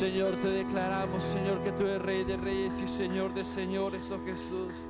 Señor, te declaramos, Señor, que tú eres Rey de Reyes y Señor de Señores, oh Jesús.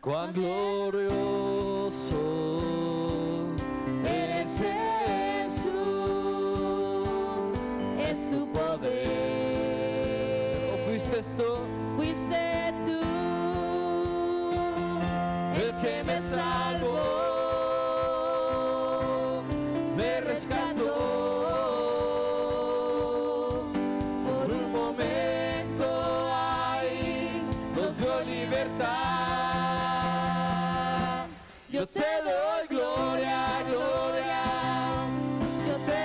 Cuán glorioso eres, Jesús, es tu poder. ¿O fuiste tú? Fuiste tú el que me salvó, me rescató. Por un momento ahí nos dio libertad. Yo te doy gloria, gloria.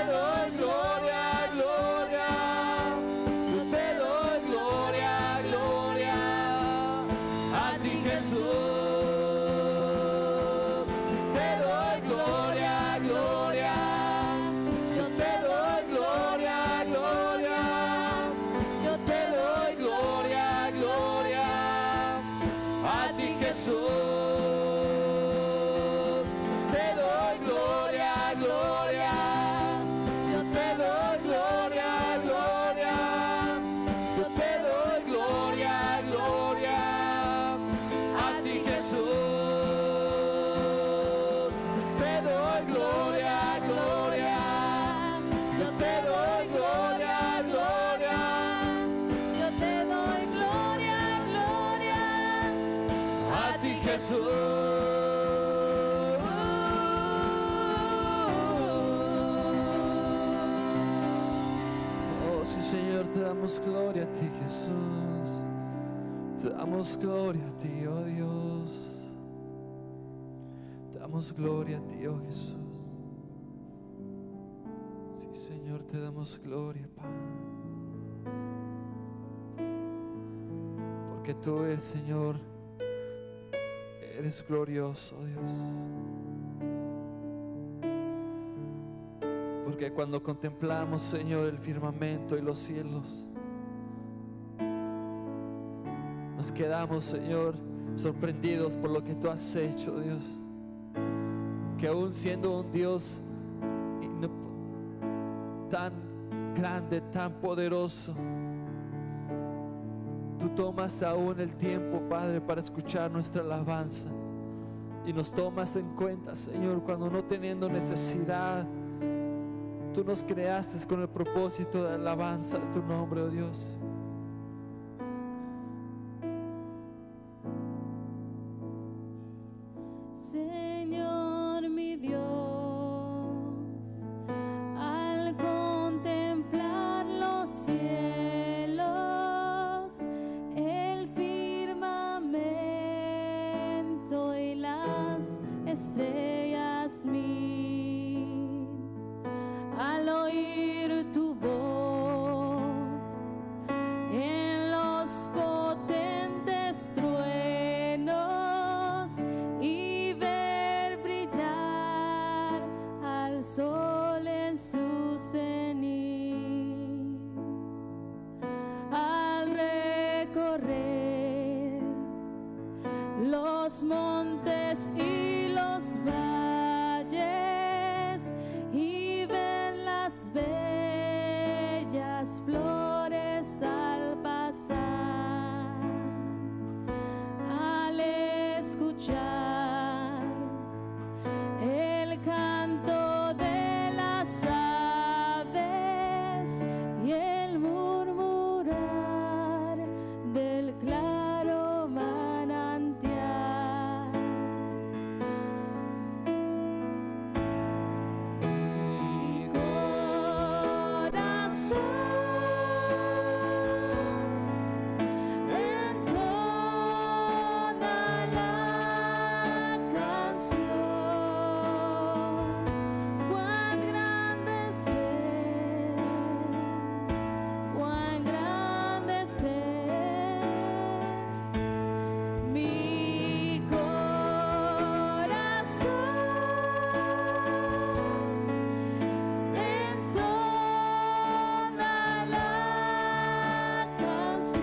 Yo te doy gloria, gloria. Yo te doy gloria, gloria. A ti, Jesús. Te doy gloria, gloria. Yo te doy gloria, gloria. Yo te doy gloria, gloria. A ti, Jesús. Jesús. Oh, sí, Señor, te damos gloria a ti, Jesús. Te damos gloria a ti, oh Dios. Te damos gloria a ti, oh Jesús. Sí, Señor, te damos gloria, Padre. Porque tú eres, Señor, eres glorioso, Dios. Porque cuando contemplamos, Señor, el firmamento y los cielos, nos quedamos, Señor, sorprendidos por lo que tú has hecho, Dios. Que aún siendo un Dios tan grande, tan poderoso, tú tomas aún el tiempo, Padre, para escuchar nuestra alabanza. Y nos tomas en cuenta, Señor, cuando no teniendo necesidad, tú nos creaste con el propósito de alabanza de tu nombre, oh Dios. Señor, mi Dios, al contemplar los cielos, el firmamento y las estrellas mil, los montes y los valles y ven las bellas flores al pasar, al escuchar el canto de las aves y el murmurar del claro manantial. Mi corazón entona la canción. Cuán grande es Él, cuán grande es Él. Mi corazón entona la canción.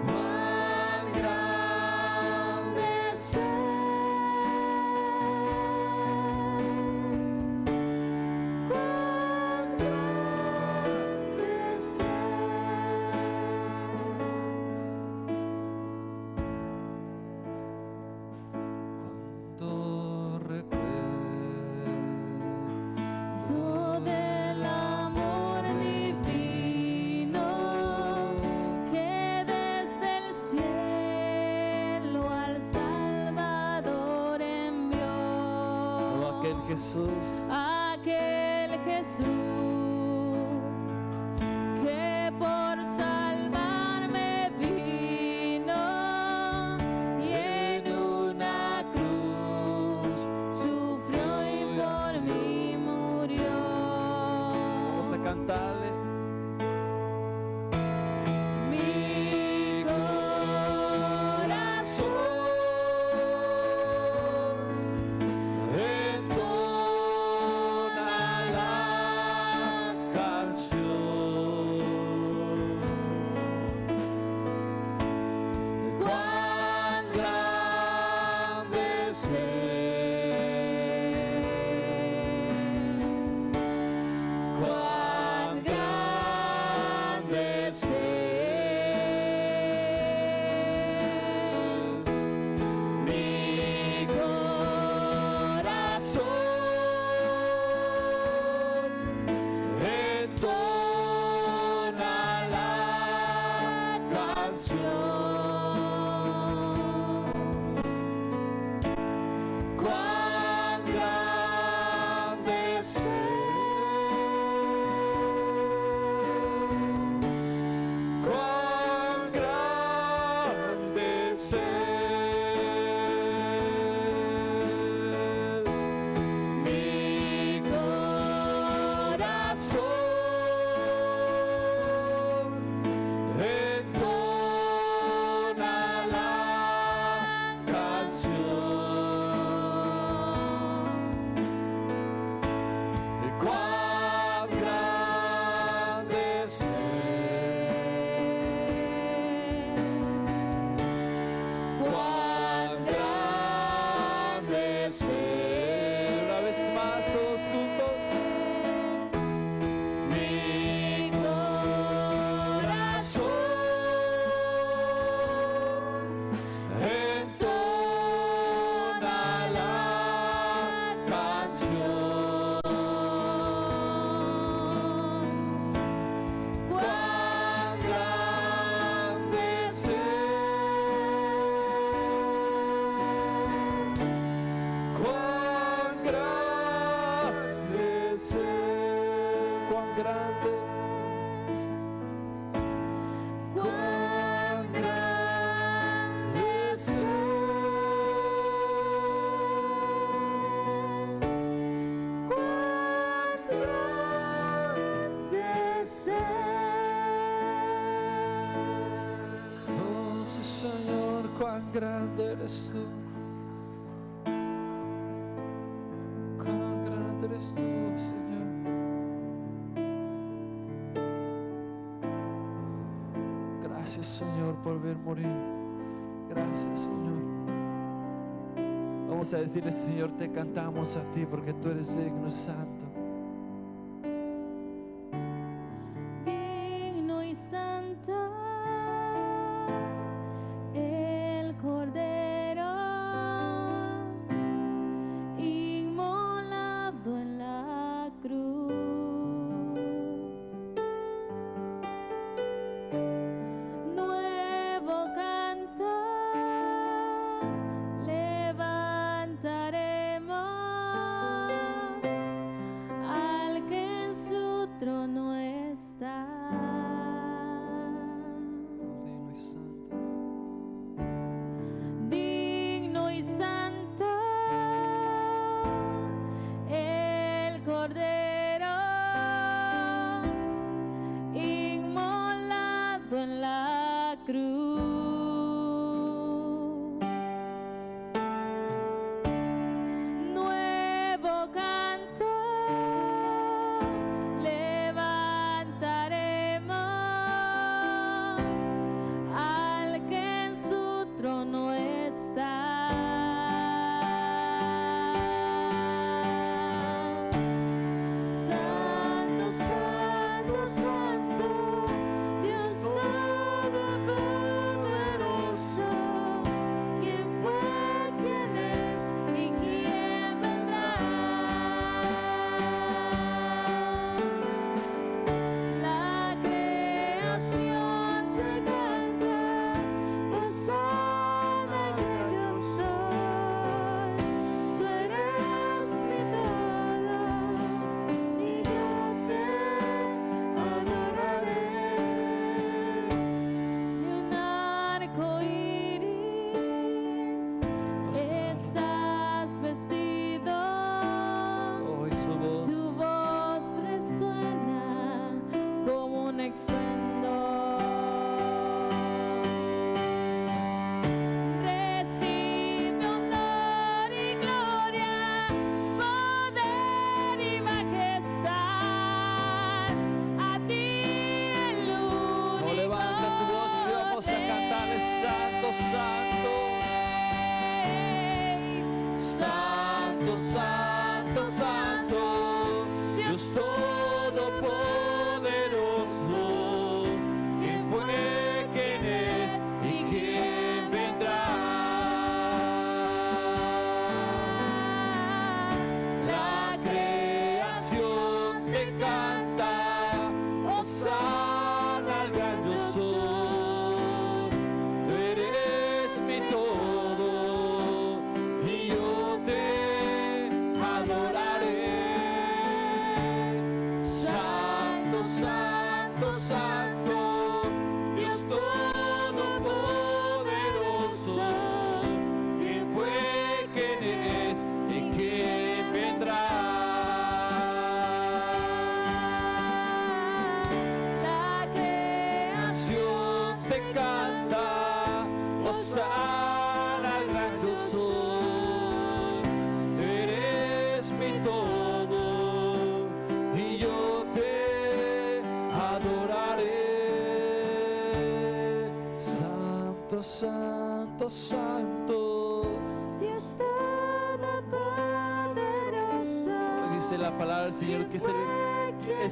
Cuán grande es Él, cuán grande es Cuando recuerdo del amor divino que desde el cielo al Salvador envió, aquel Jesús aquel Jesús que por salvarme vino y en una cruz sufrió y por mí murió. vamos a cantarle. Mi corazón entona la Canción. cuán grande es Él, cuán grande es Él. Mi corazón entona la canción. Cuán grande es Él, Cuán grande es Él. mi corazón Entona la canción. Cuán grande es Él. cuán grande es Él. Una vez más, todos juntos. Mi corazón Entona la canción. cuán grande es Él, Cuán grande es Él. Cuán grande. cuán grande es Él, cuán grande es Él. Oh, sí, Señor, cuán grande eres tú. Cuán grande eres tú, Señor. Gracias, Señor, por ver morir. Gracias, Señor. Vamos a decirle, Señor, te cantamos a ti porque tú eres digno y santo. Digno y santo, el Cordero inmolado en la cruz. Nuevo canto levantaremos al que en su trono está. Digno y santo. Digno y santo, el Cordero inmolado en la cruz. Nuevo canto levantaremos al que en su trono está. Santo, santo, santo, Dios todopoderoso, ¿quién fue, quién es y quién vendrá? La creación te canta, hosana al que yo soy. Tú eres mi todo y yo te adoraré. De un arco iris estás vestido. Hoy su voz. Tu voz resuena como un estruendo. Recibe honor y gloria, poder y majestad. A ti el único. No, levanta tu voz y vamos a cantarle santo, santo. Santo, santo, santo, Dios todopoderoso, ¿quién fue, quién es y quién vendrá? La creación te canta, hosana al gran yo soy. Tú eres mi todo y yo te adoraré. Santo, santo, santo, Dios todopoderoso, ¿quién fue, quién es y quién vendrá? La Creación te canta, hosana al gran yo soy. Tú eres mi todo y yo te adoraré. Santo, santo, santo. Dios todopoderoso. Dice la palabra del Señor que es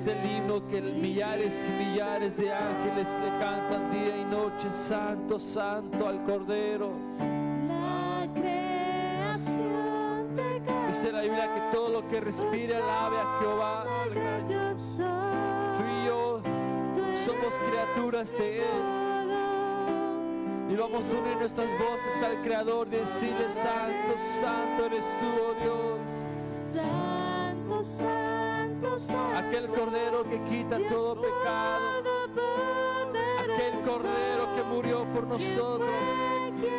el himno que millares y millares de ángeles le cantan día y noche. Santo, santo al Cordero. La creación te canta. Dice la Biblia que todo lo que respire alabe a Jehová. Al gran yo soy. Tú y yo somos criaturas de Él. Y vamos a unir nuestras voces al Creador y decirle: Santo, santo eres tú, oh Dios. Santo, santo, santo. Aquel Cordero que quita todo pecado. Aquel Cordero que murió por nosotros,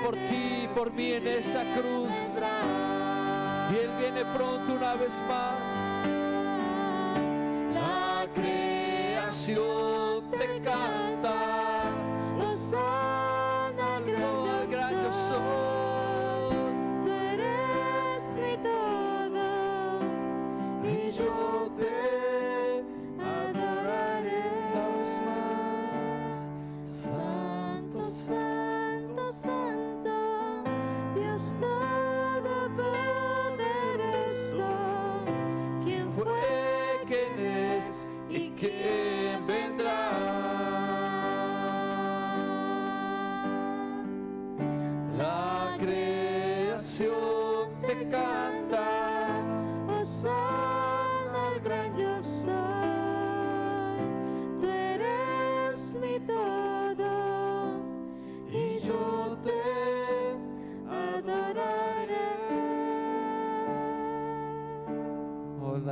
por ti y por mí en esa cruz. Y Él viene pronto una vez más. La creación te canta, hosana al gran yo soy. Tú eres mi todo Y yo te adoraré una vez más. Santo,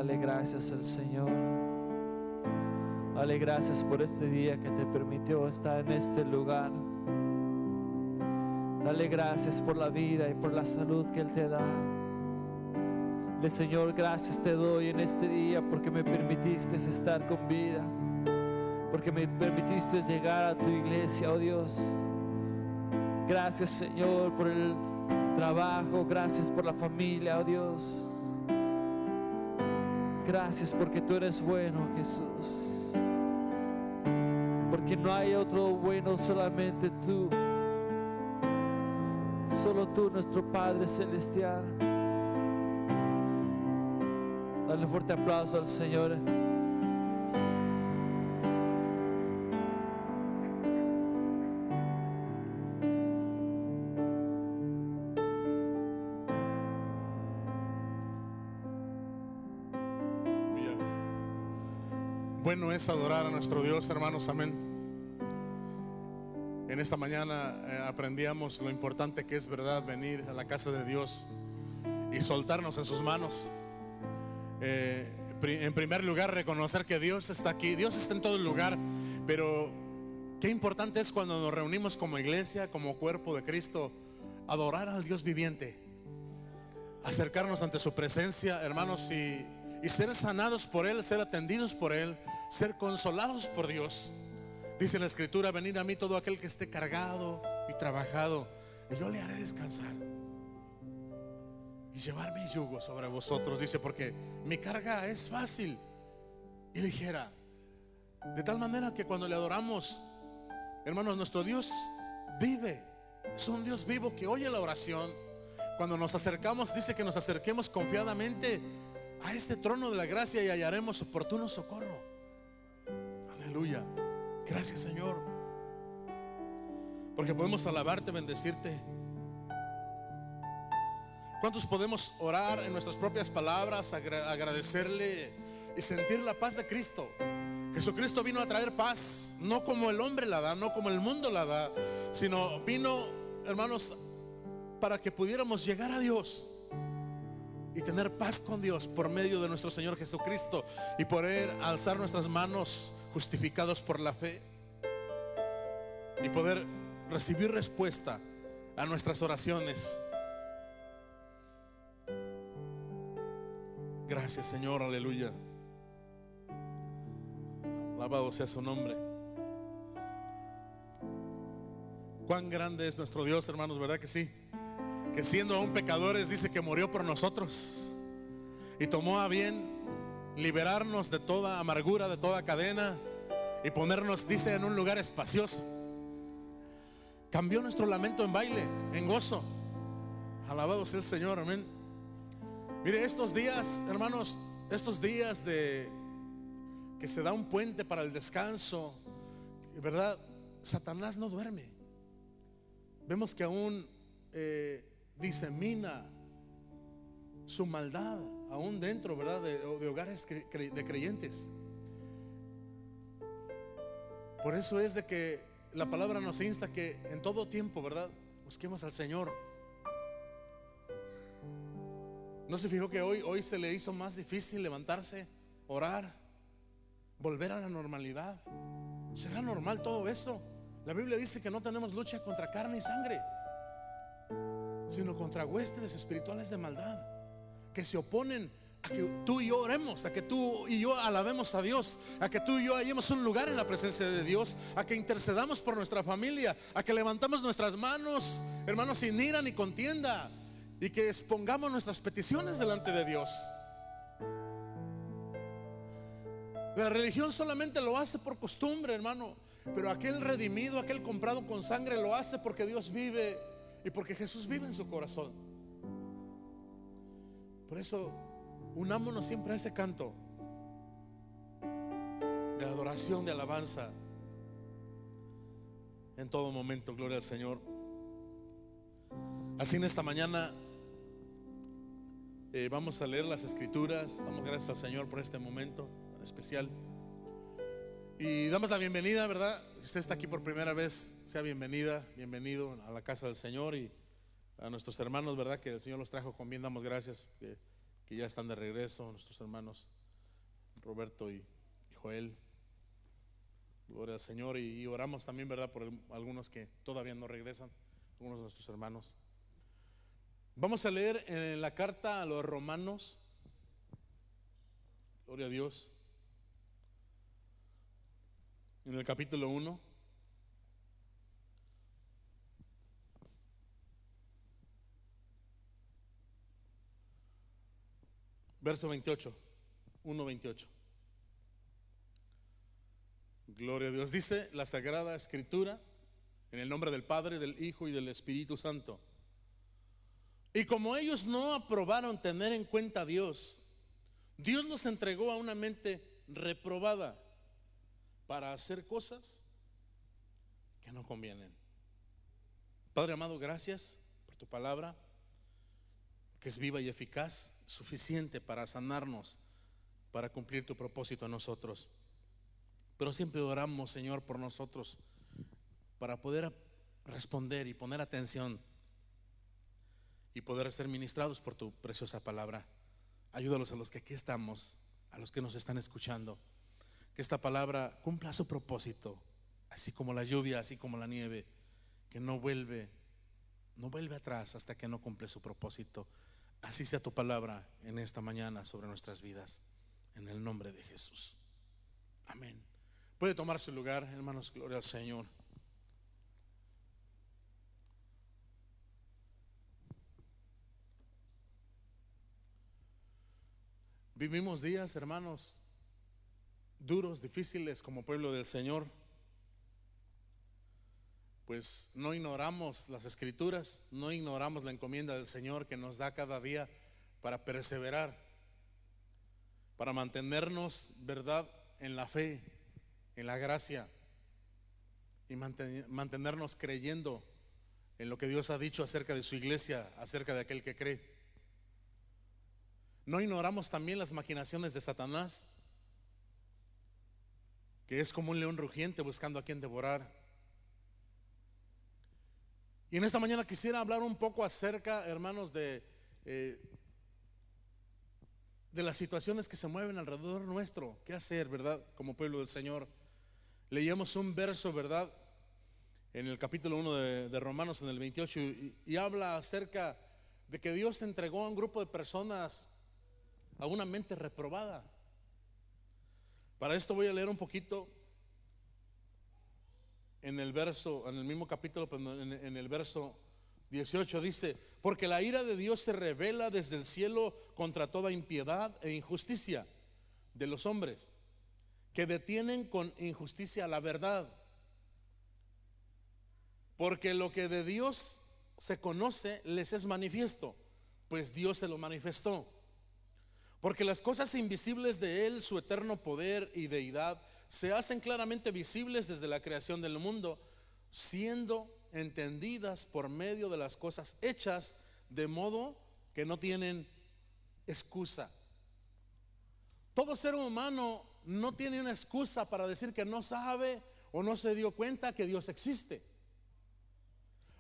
Dale gracias al Señor. Dale gracias por este día que te permitió estar en este lugar. Dale gracias por la vida y por la salud que Él te da. Dile, Señor, gracias te doy en este día porque me permitiste estar con vida, porque me permitiste llegar a tu iglesia, oh Dios. Gracias, Señor, por el trabajo. Gracias por la familia, oh Dios. Gracias porque tú eres bueno, Jesús. Porque no hay otro bueno, solamente tú. Solo tú, nuestro Padre Celestial. Dale un fuerte aplauso al Señor. Bueno es adorar a nuestro Dios, hermanos, amén. En esta mañana aprendíamos lo importante que es, verdad, venir a la casa de Dios y soltarnos en sus manos. En primer lugar, reconocer que Dios está aquí. Dios está en todo el lugar, pero qué importante es cuando nos reunimos como iglesia, como cuerpo de Cristo, adorar al Dios viviente, acercarnos ante su presencia, hermanos, y ser sanados por Él, ser atendidos por Él, ser consolados por Dios. Dice la Escritura: venid a mí todo aquel que esté cargado y trabajado, y yo le haré descansar. Y llevar mi yugo sobre vosotros, dice, porque mi carga es fácil y ligera. De tal manera que cuando le adoramos, hermanos, nuestro Dios vive. Es un Dios vivo que oye la oración. Cuando nos acercamos, dice que nos acerquemos confiadamente a este trono de la gracia y hallaremos oportuno socorro. Aleluya. Gracias, Señor, porque podemos alabarte, bendecirte. ¿Cuántos podemos orar en nuestras propias palabras, agradecerle y sentir la paz de Cristo? Jesucristo vino a traer paz, no como el hombre la da, no como el mundo la da, sino vino, hermanos, para que pudiéramos llegar a Dios y tener paz con Dios por medio de nuestro Señor Jesucristo, y poder alzar nuestras manos justificados por la fe y poder recibir respuesta a nuestras oraciones. Gracias, Señor, aleluya. Alabado sea su nombre. Cuán grande es nuestro Dios, hermanos, ¿verdad que sí? Que siendo aún pecadores, dice que murió por nosotros y tomó a bien liberarnos de toda amargura, de toda cadena, y ponernos, dice, en un lugar espacioso. Cambió nuestro lamento en baile, en gozo. Alabado sea el Señor, amén. Mire, estos días, hermanos, estos días de que se da un puente para el descanso, ¿verdad? Satanás no duerme. Vemos que aún disemina su maldad aún dentro, ¿verdad?, de hogares de creyentes. Por eso es de que la palabra nos insta que en todo tiempo, ¿verdad?, busquemos al Señor. ¿No se fijó que hoy se le hizo más difícil levantarse, orar, volver a la normalidad? ¿Será normal todo eso? La Biblia dice que no tenemos lucha contra carne y sangre, sino contra huestes espirituales de maldad, que se oponen a que tú y yo oremos, a que tú y yo alabemos a Dios, a que tú y yo hallemos un lugar en la presencia de Dios, a que intercedamos por nuestra familia, a que levantamos nuestras manos, hermanos, sin ira ni contienda, y que expongamos nuestras peticiones delante de Dios. La religión solamente lo hace por costumbre, hermano, pero aquel redimido, aquel comprado con sangre, lo hace porque Dios vive y porque Jesús vive en su corazón. Por eso, unámonos siempre a ese canto de adoración, de alabanza, en todo momento. Gloria al Señor. Así en esta mañana vamos a leer las Escrituras. Damos gracias al Señor por este momento tan especial y damos la bienvenida, ¿verdad? Si usted está aquí por primera vez, sea bienvenida, bienvenido a la casa del Señor. Y a nuestros hermanos, ¿verdad?, que el Señor los trajo con bien, damos gracias que ya están de regreso, nuestros hermanos Roberto y Joel. Gloria al Señor. Y oramos también, ¿verdad?, por algunos que todavía no regresan, algunos de nuestros hermanos. Vamos a leer en la carta a los Romanos. Gloria a Dios. En el capítulo 1. Verso 28. 1:28. Gloria a Dios. Dice la Sagrada Escritura, en el nombre del Padre, del Hijo y del Espíritu Santo. Y como ellos no aprobaron tener en cuenta a Dios, Dios los entregó a una mente reprobada para hacer cosas que no convienen. Padre amado, gracias por tu palabra, que es viva y eficaz, suficiente para sanarnos, para cumplir tu propósito en nosotros. Pero siempre oramos, Señor, por nosotros, para poder responder y poner atención y poder ser ministrados por tu preciosa palabra. Ayúdalos a los que aquí estamos, a los que nos están escuchando, que esta palabra cumpla su propósito, así como la lluvia, así como la nieve, que no vuelve atrás hasta que no cumple su propósito. Así sea tu palabra en esta mañana sobre nuestras vidas, en el nombre de Jesús. Amén. Puede tomar su lugar, hermanos. Gloria al Señor. Vivimos días, hermanos, duros, difíciles como pueblo del Señor. Pues no ignoramos las Escrituras, no ignoramos la encomienda del Señor que nos da cada día para perseverar, para mantenernos, verdad, en la fe, en la gracia, y mantenernos creyendo en lo que Dios ha dicho acerca de su iglesia, acerca de aquel que cree. No ignoramos también las maquinaciones de Satanás, que es como un león rugiente buscando a quien devorar. Y en esta mañana quisiera hablar un poco acerca, hermanos, de las situaciones que se mueven alrededor nuestro. ¿Qué hacer, verdad, como pueblo del Señor? Leíamos un verso, verdad, en el capítulo 1 de Romanos, en el 28, y habla acerca de que Dios entregó a un grupo de personas a una mente reprobada. Para esto voy a leer un poquito en el mismo capítulo, pero en el verso 18 dice: porque la ira de Dios se revela desde el cielo contra toda impiedad e injusticia de los hombres, que detienen con injusticia la verdad. Porque lo que de Dios se conoce les es manifiesto, pues Dios se lo manifestó. Porque las cosas invisibles de Él, su eterno poder y deidad, se hacen claramente visibles desde la creación del mundo, siendo entendidas por medio de las cosas hechas, de modo que no tienen excusa. Todo ser humano no tiene una excusa para decir que no sabe o no se dio cuenta que Dios existe.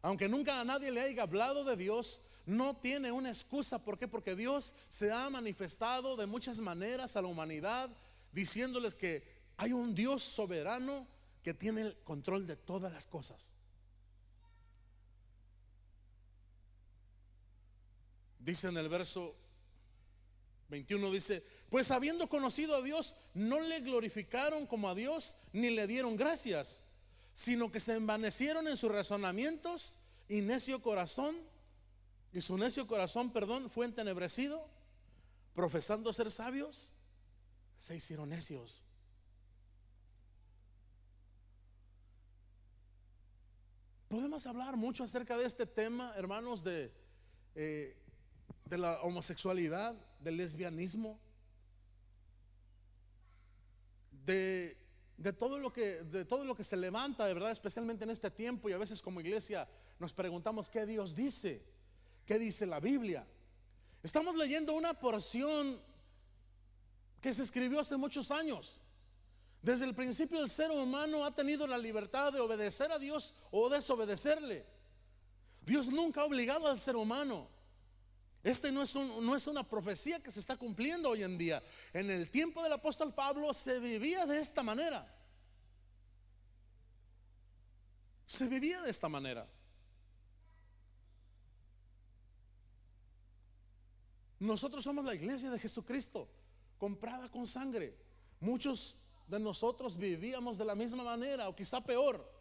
Aunque nunca a nadie le haya hablado de Dios, no tiene una excusa. ¿Por qué? Porque Dios se ha manifestado de muchas maneras a la humanidad, diciéndoles que hay un Dios soberano que tiene el control de todas las cosas. Dice en el verso 21, dice: pues habiendo conocido a Dios, no le glorificaron como a Dios, ni le dieron gracias, sino que se envanecieron en sus razonamientos, y su necio corazón, fue entenebrecido. Profesando ser sabios, se hicieron necios. Podemos hablar mucho acerca de este tema, hermanos, de la homosexualidad, del lesbianismo, de todo lo que se levanta, de verdad, especialmente en este tiempo. Y a veces como iglesia nos preguntamos qué Dios dice, qué dice la Biblia. Estamos leyendo una porción que se escribió hace muchos años. Desde el principio el ser humano ha tenido la libertad de obedecer a Dios o desobedecerle. Dios nunca ha obligado al ser humano. Este no es una profecía que se está cumpliendo hoy en día. En el tiempo del apóstol Pablo se vivía de esta manera. Se vivía de esta manera. Nosotros somos la iglesia de Jesucristo, comprada con sangre. Muchos de nosotros vivíamos de la misma manera o quizá peor.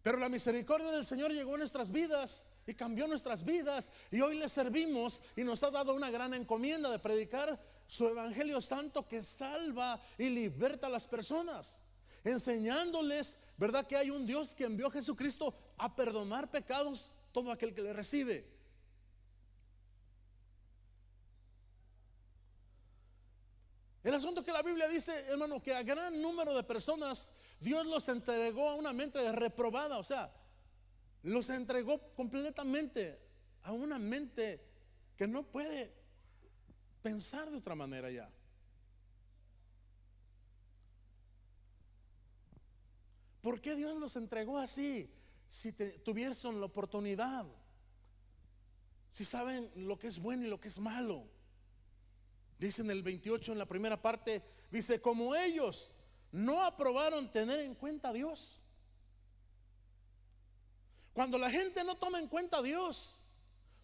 Pero la misericordia del Señor llegó a nuestras vidas y cambió nuestras vidas, y hoy le servimos y nos ha dado una gran encomienda de predicar su evangelio santo que salva y liberta a las personas, enseñándoles, ¿verdad?, que hay un Dios que envió a Jesucristo a perdonar pecados todo aquel que le recibe. El asunto que la Biblia dice, hermano, que a gran número de personas Dios los entregó a una mente reprobada, o sea, los entregó completamente a una mente que no puede pensar de otra manera ya. ¿Por qué Dios los entregó así? Si tuviesen la oportunidad, si saben lo que es bueno y lo que es malo. Dice en el 28, en la primera parte, dice: como ellos no aprobaron tener en cuenta a Dios. Cuando la gente no toma en cuenta a Dios,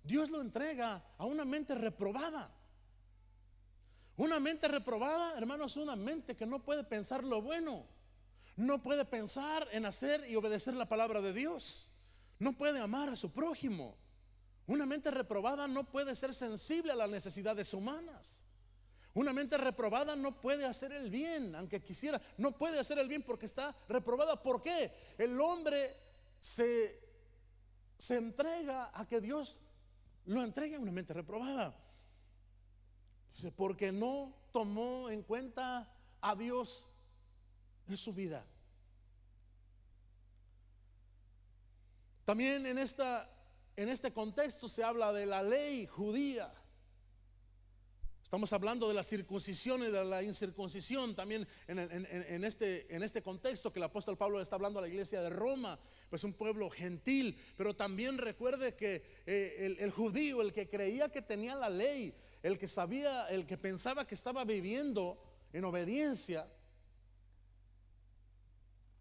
Dios lo entrega a una mente reprobada. Una mente reprobada, hermanos, es una mente que no puede pensar lo bueno, no puede pensar en hacer y obedecer la palabra de Dios, no puede amar a su prójimo. Una mente reprobada no puede ser sensible a las necesidades humanas. Una mente reprobada no puede hacer el bien, aunque quisiera, no puede hacer el bien porque está reprobada. ¿Por qué? El hombre se entrega a que Dios lo entregue a una mente reprobada. Dice, porque no tomó en cuenta a Dios en su vida. También en este contexto se habla de la ley judía. Estamos hablando de la circuncisión y de la incircuncisión también en este contexto que el apóstol Pablo está hablando a la iglesia de Roma, pues un pueblo gentil. Pero también recuerde que el judío, el que creía que tenía la ley, el que sabía, el que pensaba que estaba viviendo en obediencia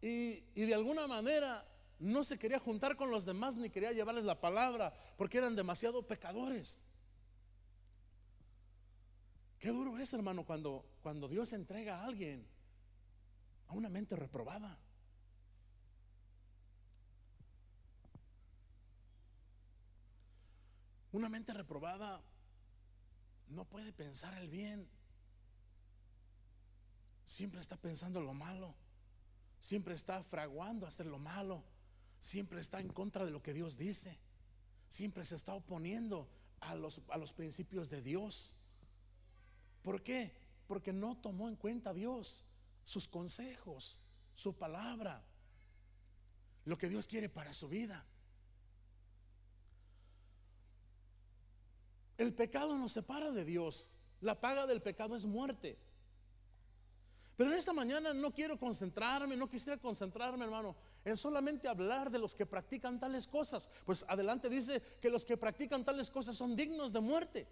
y de alguna manera no se quería juntar con los demás ni quería llevarles la palabra porque eran demasiado pecadores. Qué duro es, hermano, cuando Dios entrega a alguien a una mente reprobada. Una mente reprobada no puede pensar el bien. Siempre está pensando lo malo. Siempre está fraguando hacer lo malo. Siempre está en contra de lo que Dios dice. Siempre se está oponiendo a los principios de Dios. ¿Por qué? Porque no tomó en cuenta a Dios, sus consejos, su palabra, lo que Dios quiere para su vida. El pecado nos separa de Dios. La paga del pecado es muerte. Pero en esta mañana no quisiera concentrarme, hermano, en solamente hablar de los que practican tales cosas. Pues adelante dice que los que practican tales cosas son dignos de muerte.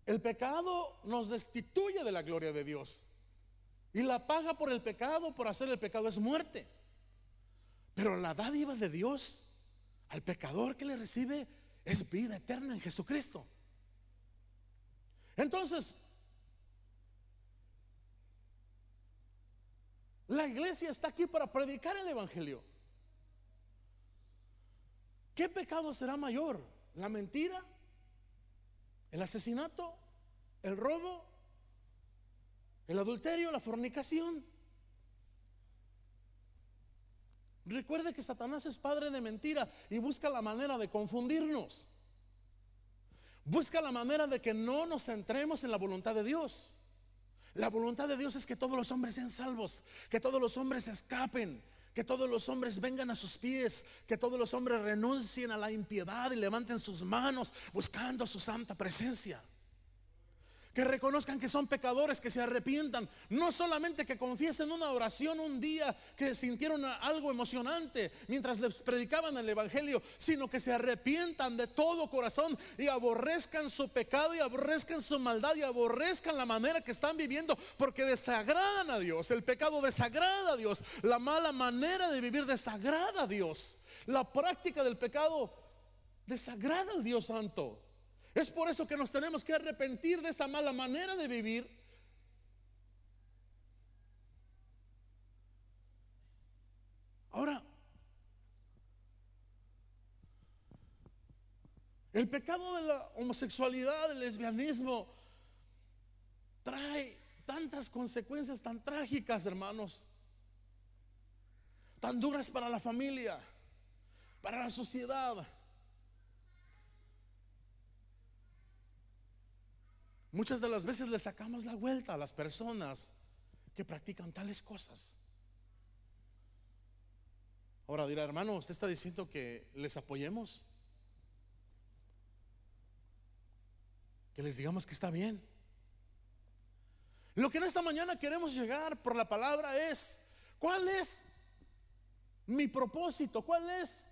El pecado nos destituye de la gloria de Dios. Y la paga por el pecado, por hacer el pecado, es muerte. Pero la dádiva de Dios al pecador que le recibe es vida eterna en Jesucristo. Entonces, la iglesia está aquí para predicar el evangelio. ¿Qué pecado será mayor? ¿La mentira? ¿El asesinato? ¿El robo? ¿El adulterio? ¿La fornicación? Recuerde que Satanás es padre de mentira y busca la manera de confundirnos. Busca la manera de que no nos centremos en la voluntad de Dios. La voluntad de Dios es que todos los hombres sean salvos, que todos los hombres escapen, que todos los hombres vengan a sus pies, que todos los hombres renuncien a la impiedad y levanten sus manos buscando su santa presencia. Que reconozcan que son pecadores, que se arrepientan. No solamente que confiesen una oración un día, que sintieron algo emocionante mientras les predicaban el evangelio, sino que se arrepientan de todo corazón y aborrezcan su pecado y aborrezcan su maldad y aborrezcan la manera que están viviendo, porque desagradan a Dios. El pecado desagrada a Dios. La mala manera de vivir desagrada a Dios. La práctica del pecado desagrada al Dios Santo. Es por eso que nos tenemos que arrepentir de esa mala manera de vivir. Ahora, el pecado de la homosexualidad, del lesbianismo, trae tantas consecuencias tan trágicas, hermanos, tan duras para la familia, para la sociedad. Muchas de las veces le sacamos la vuelta a las personas que practican tales cosas. Ahora dirá, hermano, ¿usted está diciendo que les apoyemos? Que les digamos que está bien. Lo que en esta mañana queremos llegar por la palabra es: ¿cuál es mi propósito? ¿Cuál es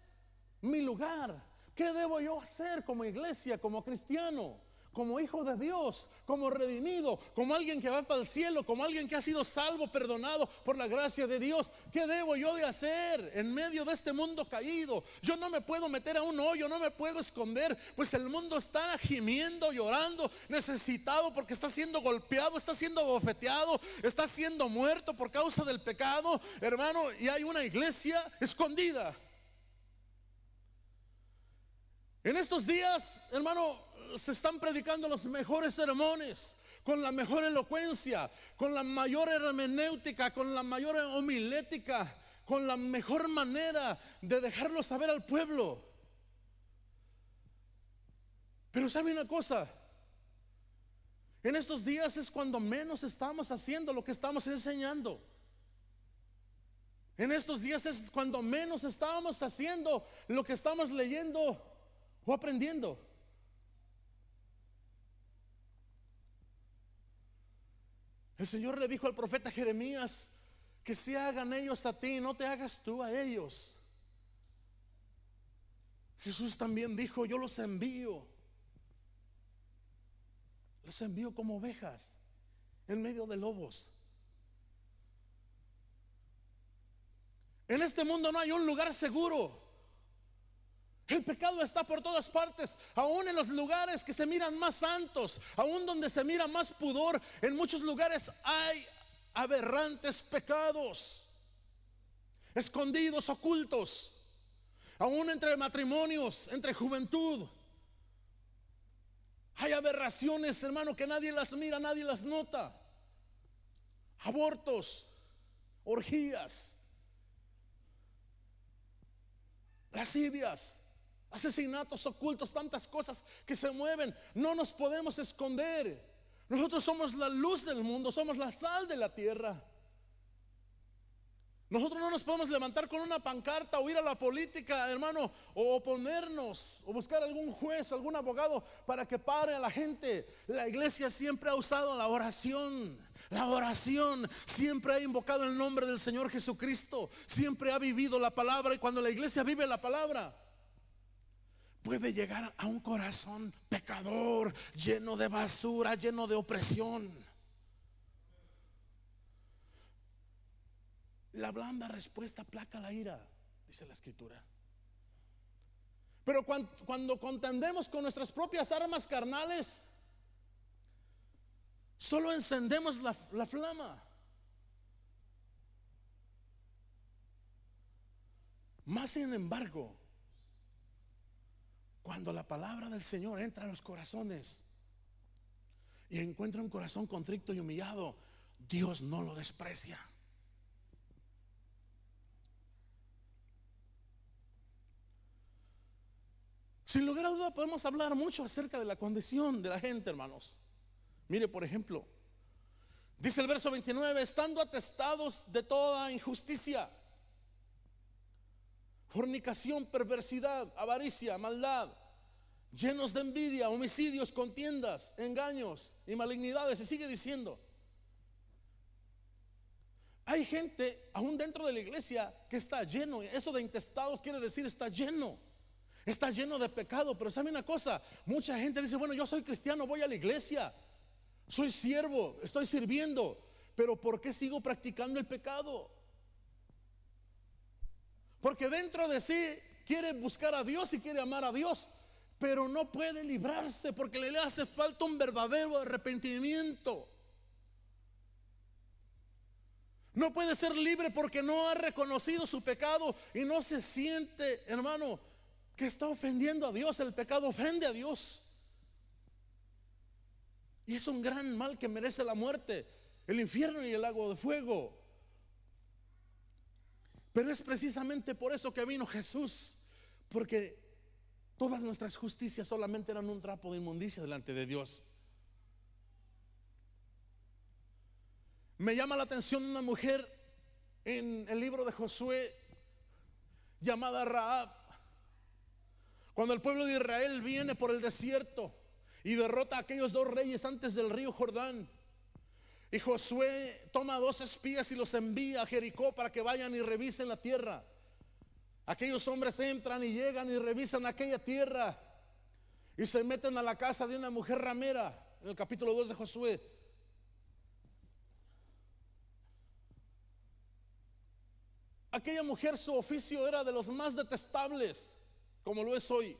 mi lugar? ¿Qué debo yo hacer como iglesia, como cristiano, como hijo de Dios, como redimido, como alguien que va para el cielo, como alguien que ha sido salvo, perdonado por la gracia de Dios? ¿Qué debo yo de hacer en medio de este mundo caído? Yo no me puedo meter a un hoyo, no me puedo esconder, pues el mundo está gimiendo, llorando, necesitado, porque está siendo golpeado, está siendo bofeteado, está siendo muerto por causa del pecado, hermano. Y hay una iglesia escondida. En estos días, hermano, se están predicando los mejores sermones, con la mejor elocuencia, con la mayor hermenéutica, con la mayor homilética, con la mejor manera de dejarlo saber al pueblo. Pero ¿sabe una cosa? En estos días es cuando menos estamos haciendo lo que estamos enseñando. En estos días es cuando menos estamos haciendo lo que estamos leyendo o aprendiendo. El Señor le dijo al profeta Jeremías que se hagan ellos a ti, no te hagas tú a ellos. Jesús también dijo: yo los envío como ovejas en medio de lobos. En este mundo no hay un lugar seguro. El pecado está por todas partes, aún en los lugares que se miran más santos, aún donde se mira más pudor. En muchos lugares hay aberrantes pecados, escondidos, ocultos. Aún entre matrimonios, entre juventud, hay aberraciones, hermano, que nadie las mira, nadie las nota. Abortos, orgías, lascivias, asesinatos ocultos, tantas cosas que se mueven. No nos podemos esconder. Nosotros somos la luz del mundo, somos la sal de la tierra. Nosotros no nos podemos levantar con una pancarta o ir a la política, hermano, o oponernos, o buscar algún juez, algún abogado para que pare a la gente. La iglesia siempre ha usado la oración. La oración siempre ha invocado el nombre del Señor Jesucristo. Siempre ha vivido la palabra. Y cuando la iglesia vive la palabra, puede llegar a un corazón pecador, lleno de basura, lleno de opresión. La blanda respuesta aplaca la ira, dice la Escritura. Pero cuando contendemos con nuestras propias armas carnales, solo encendemos la flama. Más sin embargo, cuando la palabra del Señor entra a los corazones y encuentra un corazón contrito y humillado, Dios no lo desprecia. Sin lugar a duda podemos hablar mucho acerca de la condición de la gente, hermanos. Mire, por ejemplo, dice el verso 29: estando atestados de toda injusticia, fornicación, perversidad, avaricia, maldad, llenos de envidia, homicidios, contiendas, engaños y malignidades. Y sigue diciendo. Hay gente aún dentro de la iglesia que está lleno. Eso de intestados quiere decir está lleno. Está lleno de pecado. Pero sabe una cosa, mucha gente dice, bueno, yo soy cristiano, voy a la iglesia, soy siervo, estoy sirviendo, pero ¿por qué sigo practicando el pecado? Porque dentro de sí quiere buscar a Dios y quiere amar a Dios, pero no puede librarse porque le hace falta un verdadero arrepentimiento. No puede ser libre porque no ha reconocido su pecado y no se siente, hermano, que está ofendiendo a Dios. El pecado ofende a Dios y es un gran mal que merece la muerte, el infierno y el lago de fuego. Pero es precisamente por eso que vino Jesús, porque todas nuestras justicias solamente eran un trapo de inmundicia delante de Dios. Me llama la atención una mujer en el libro de Josué llamada Rahab. Cuando el pueblo de Israel viene por el desierto y derrota a aquellos dos reyes antes del río Jordán, y Josué toma 2 espías y los envía a Jericó para que vayan y revisen la tierra. Aquellos hombres entran y llegan y revisan aquella tierra y se meten a la casa de una mujer ramera, en el capítulo 2 de Josué. Aquella mujer, su oficio era de los más detestables, como lo es hoy.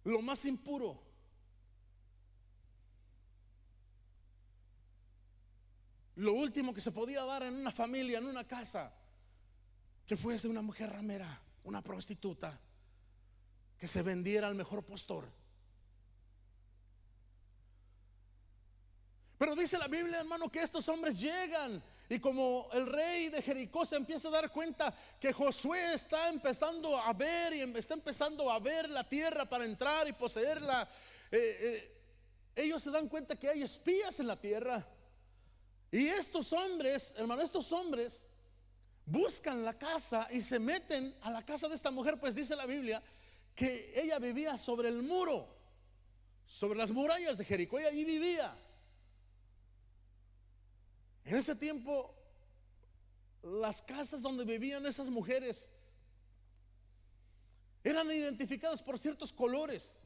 Lo más impuro. Lo último que se podía dar en una familia, en una casa, que fuese una mujer ramera, una prostituta, que se vendiera al mejor postor. Pero dice la Biblia, hermano, que estos hombres llegan y como el rey de Jericó se empieza a dar cuenta que Josué está empezando a ver y está empezando a ver la tierra para entrar y poseerla, ellos se dan cuenta que hay espías en la tierra. Y estos hombres, hermano, estos hombres buscan la casa y se meten a la casa de esta mujer, pues dice la Biblia que ella vivía sobre el muro, sobre las murallas de Jericó, ella allí vivía. En ese tiempo, las casas donde vivían esas mujeres eran identificadas por ciertos colores,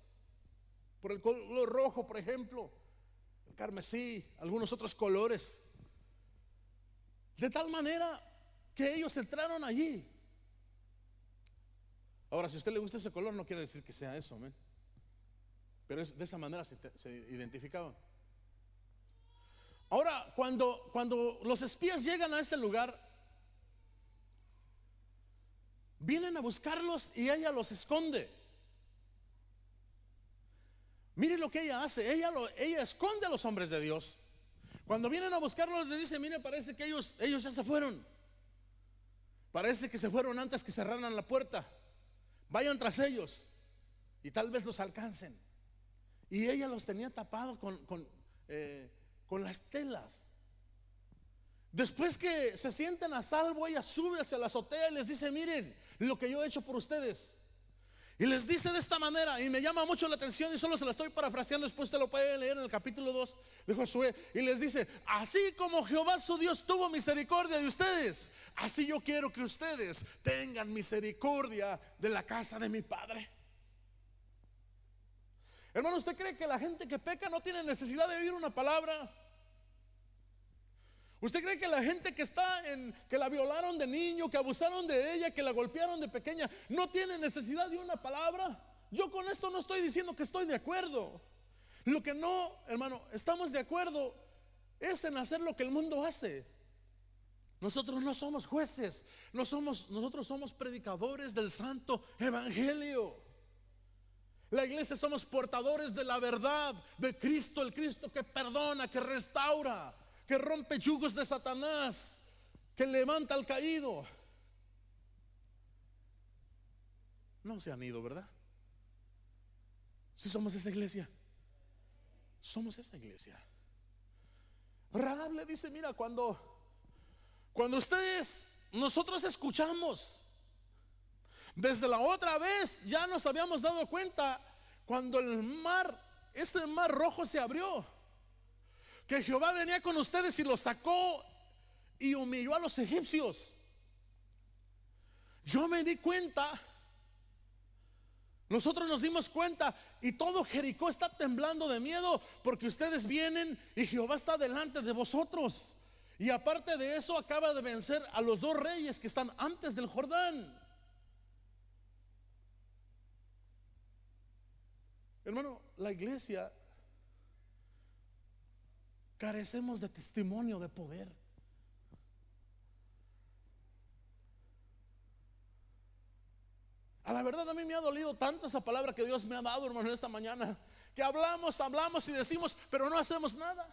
por el color rojo, por ejemplo, el carmesí, algunos otros colores, de tal manera que ellos entraron allí. Ahora, si a usted le gusta ese color, no quiere decir que sea eso, ¿ven? Pero de esa manera se identificaban. Ahora, cuando los espías llegan a ese lugar, vienen a buscarlos y ella los esconde. Mire lo que ella hace, ella esconde a los hombres de Dios. Cuando vienen a buscarlos les dice, mire, parece que ellos ya se fueron. Parece que se fueron antes que cerraran la puerta. Vayan tras ellos y tal vez los alcancen. Y ella los tenía tapados con las telas. Después que se sienten a salvo, ella sube hacia la azotea y les dice, miren lo que yo he hecho por ustedes. Y les dice de esta manera, y me llama mucho la atención y solo se la estoy parafraseando, después usted lo puede leer en el capítulo 2 de Josué. Y les dice, así como Jehová su Dios tuvo misericordia de ustedes, así yo quiero que ustedes tengan misericordia de la casa de mi Padre. Hermano, ¿usted cree que la gente que peca no tiene necesidad de oír una palabra? ¿Usted cree que la gente que la violaron de niño, que abusaron de ella, que la golpearon de pequeña, no tiene necesidad de una palabra? Yo con esto no estoy diciendo que estoy de acuerdo. Lo que no, hermano, estamos de acuerdo es en hacer lo que el mundo hace. Nosotros no somos jueces, nosotros somos predicadores del santo evangelio. La iglesia somos portadores de la verdad de Cristo, el Cristo que perdona, que restaura, que rompe yugos de Satanás, que levanta al caído. No se han ido, ¿verdad? Si somos esa iglesia, somos esa iglesia. Rahab le dice, mira, cuando nosotros escuchamos Desde la otra vez ya nos habíamos dado cuenta cuando ese mar rojo se abrió, que Jehová venía con ustedes y los sacó y humilló a los egipcios. Yo me di cuenta, nosotros nos dimos cuenta, y todo Jericó está temblando de miedo porque ustedes vienen y Jehová está delante de vosotros. Y aparte de eso, acaba de vencer a los 2 reyes que están antes del Jordán. Hermano, la iglesia carecemos de testimonio de poder. A la verdad, a mí me ha dolido tanto esa palabra que Dios me ha dado, hermano, esta mañana, que hablamos y decimos, pero no hacemos nada.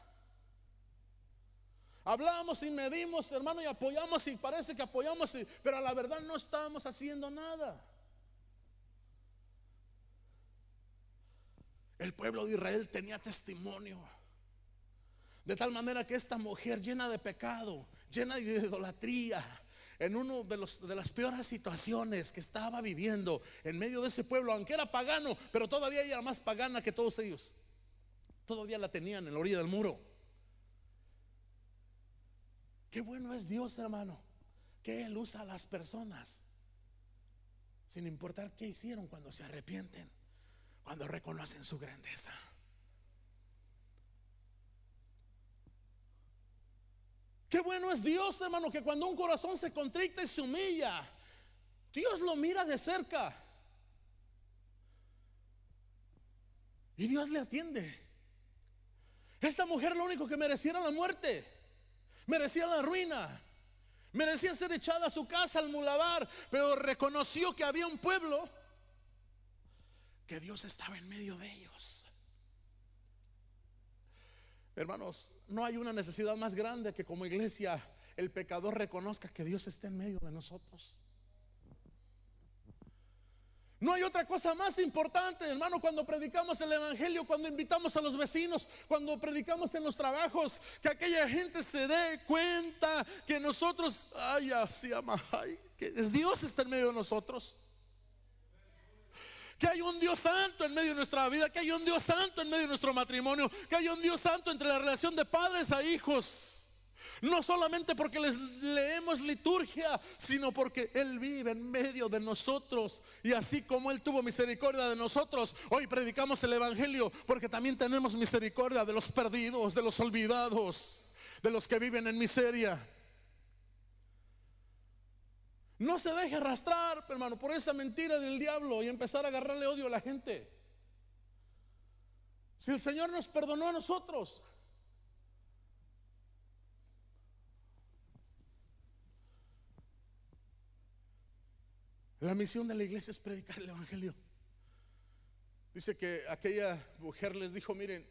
Hablamos y medimos, hermano, y apoyamos, y parece que apoyamos, pero a la verdad no estamos haciendo nada. El pueblo de Israel tenía testimonio, de tal manera que esta mujer llena de pecado, llena de idolatría, en una de las peores situaciones que estaba viviendo en medio de ese pueblo, aunque era pagano, pero todavía ella era más pagana que todos ellos. Todavía la tenían en la orilla del muro. Qué bueno es Dios, hermano, que Él usa a las personas sin importar qué hicieron, cuando se arrepienten, cuando reconocen su grandeza. Qué bueno es Dios, hermano, que cuando un corazón se contrita y se humilla, Dios lo mira de cerca y Dios le atiende. Esta mujer lo único que merecía era la muerte, merecía la ruina, merecía ser echada a su casa al muladar, pero reconoció que había un pueblo, que Dios estaba en medio de ellos. Hermanos, no hay una necesidad más grande que como iglesia el pecador reconozca que Dios está en medio de nosotros. No hay otra cosa más importante, hermano, cuando predicamos el evangelio, cuando invitamos a los vecinos, cuando predicamos en los trabajos, que aquella gente se dé cuenta que nosotros, que Dios está en medio de nosotros. Que hay un Dios santo en medio de nuestra vida, que hay un Dios santo en medio de nuestro matrimonio, que hay un Dios santo entre la relación de padres a hijos. No solamente porque les leemos liturgia, sino porque Él vive en medio de nosotros. Y así como Él tuvo misericordia de nosotros, hoy predicamos el evangelio porque también tenemos misericordia de los perdidos, de los olvidados, de los que viven en miseria. No se deje arrastrar, hermano, por esa mentira del diablo y empezar a agarrarle odio a la gente. Si el Señor nos perdonó a nosotros, la misión de la iglesia es predicar el evangelio. Dice que aquella mujer les dijo: miren,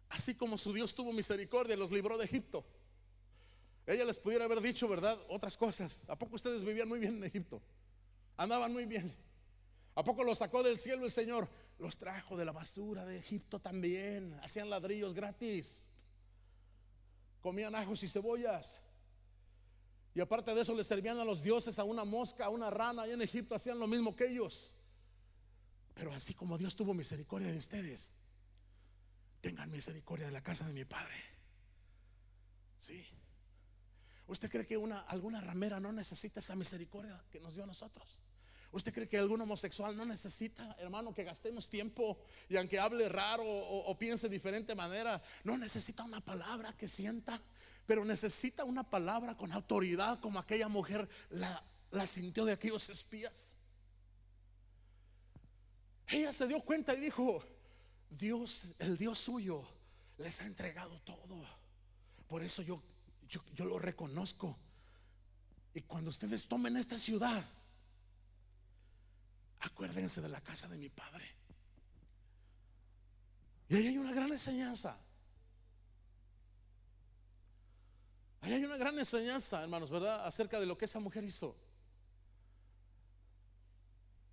así como su Dios tuvo misericordia, los libró de Egipto. Ella les pudiera haber dicho, ¿verdad?, otras cosas. ¿A poco ustedes vivían muy bien en Egipto? Andaban muy bien. ¿A poco los sacó del cielo el Señor? Los trajo de la basura de Egipto también. Hacían ladrillos gratis, comían ajos y cebollas, y aparte de eso les servían a los dioses, a una mosca, a una rana. Allá en Egipto hacían lo mismo que ellos. Pero así como Dios tuvo misericordia de ustedes, tengan misericordia de la casa de mi Padre. Sí. ¿Usted cree que alguna ramera no necesita esa misericordia que nos dio a nosotros? ¿Usted cree que algún homosexual no necesita, hermano, que gastemos tiempo y aunque hable raro o piense de diferente manera, no necesita una palabra que sienta, pero necesita una palabra con autoridad como aquella mujer la sintió de aquellos espías? Ella se dio cuenta y dijo: Dios, el Dios suyo les ha entregado todo. Por eso yo lo reconozco. Y cuando ustedes tomen esta ciudad, acuérdense de la casa de mi Padre. Y ahí hay una gran enseñanza. Ahí hay una gran enseñanza, hermanos, ¿verdad?, acerca de lo que esa mujer hizo.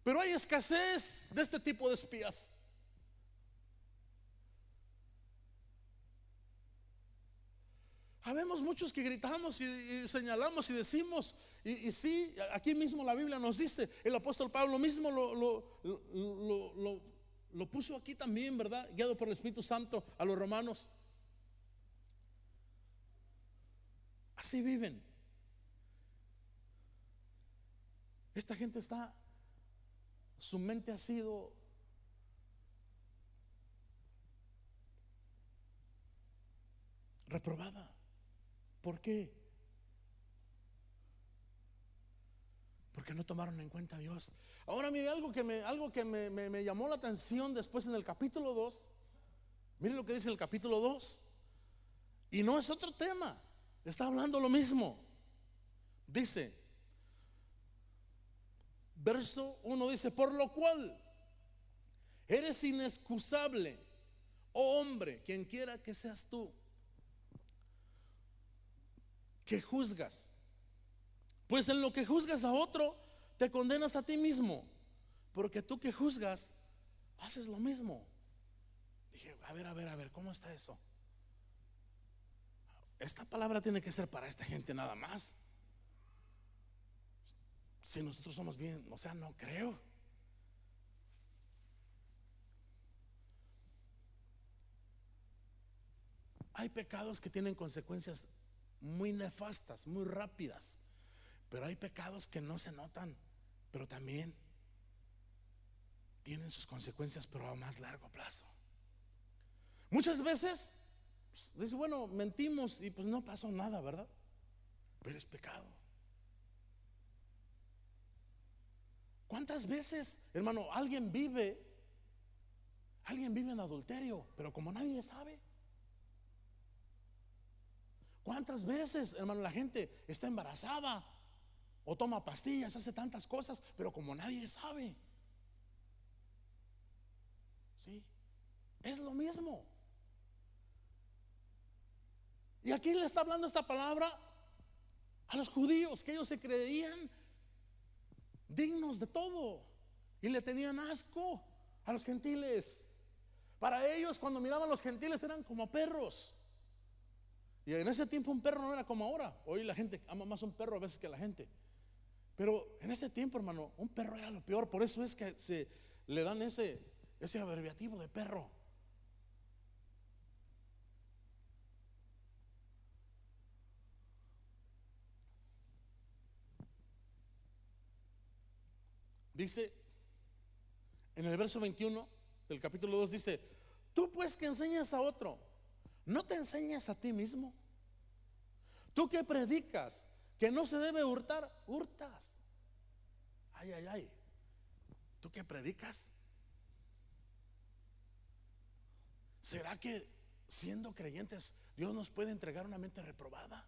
Pero hay escasez de este tipo de espías. Habemos muchos que gritamos y señalamos y decimos Y sí, aquí mismo la Biblia nos dice, el apóstol Pablo mismo lo puso aquí también, ¿verdad? Guiado por el Espíritu Santo a los romanos. Así viven. Esta gente su mente ha sido reprobada. ¿Por qué? Porque no tomaron en cuenta a Dios. Ahora mire algo que me llamó la atención después en el capítulo 2. Mire lo que dice el capítulo 2. Y no es otro tema, está hablando lo mismo. Dice, verso 1 dice: por lo cual eres inexcusable, oh hombre, quien quiera que seas tú, que juzgas. Pues en lo que juzgas a otro, te condenas a ti mismo, porque tú que juzgas, haces lo mismo. Dije, a ver, ¿cómo está eso? Esta palabra tiene que ser para esta gente nada más. Si nosotros somos bien, o sea, no creo. Hay pecados que tienen consecuencias muy nefastas, muy rápidas, pero hay pecados que no se notan, pero también tienen sus consecuencias, pero a más largo plazo. Muchas veces pues, dice, bueno, mentimos y pues no pasó nada, ¿verdad? Pero es pecado. ¿Cuántas veces, hermano, alguien vive en adulterio, pero como nadie sabe? ¿Cuántas veces, hermano, la gente está embarazada o toma pastillas, hace tantas cosas, pero como nadie sabe? Sí, es lo mismo. Y aquí le está hablando esta palabra a los judíos, que ellos se creían dignos de todo y le tenían asco a los gentiles. Para ellos, cuando miraban a los gentiles, eran como perros. Y en ese tiempo un perro no era como ahora. Hoy la gente ama más un perro a veces que la gente. Pero en ese tiempo, hermano, un perro era lo peor. Por eso es que se le dan ese abreviativo de perro. Dice en el verso 21 del capítulo 2, dice: tú pues que enseñas a otro, ¿no te enseñas a ti mismo? Tú que predicas que no se debe hurtar, hurtas. Ay. ¿Tú que predicas? ¿Será que siendo creyentes Dios nos puede entregar una mente reprobada?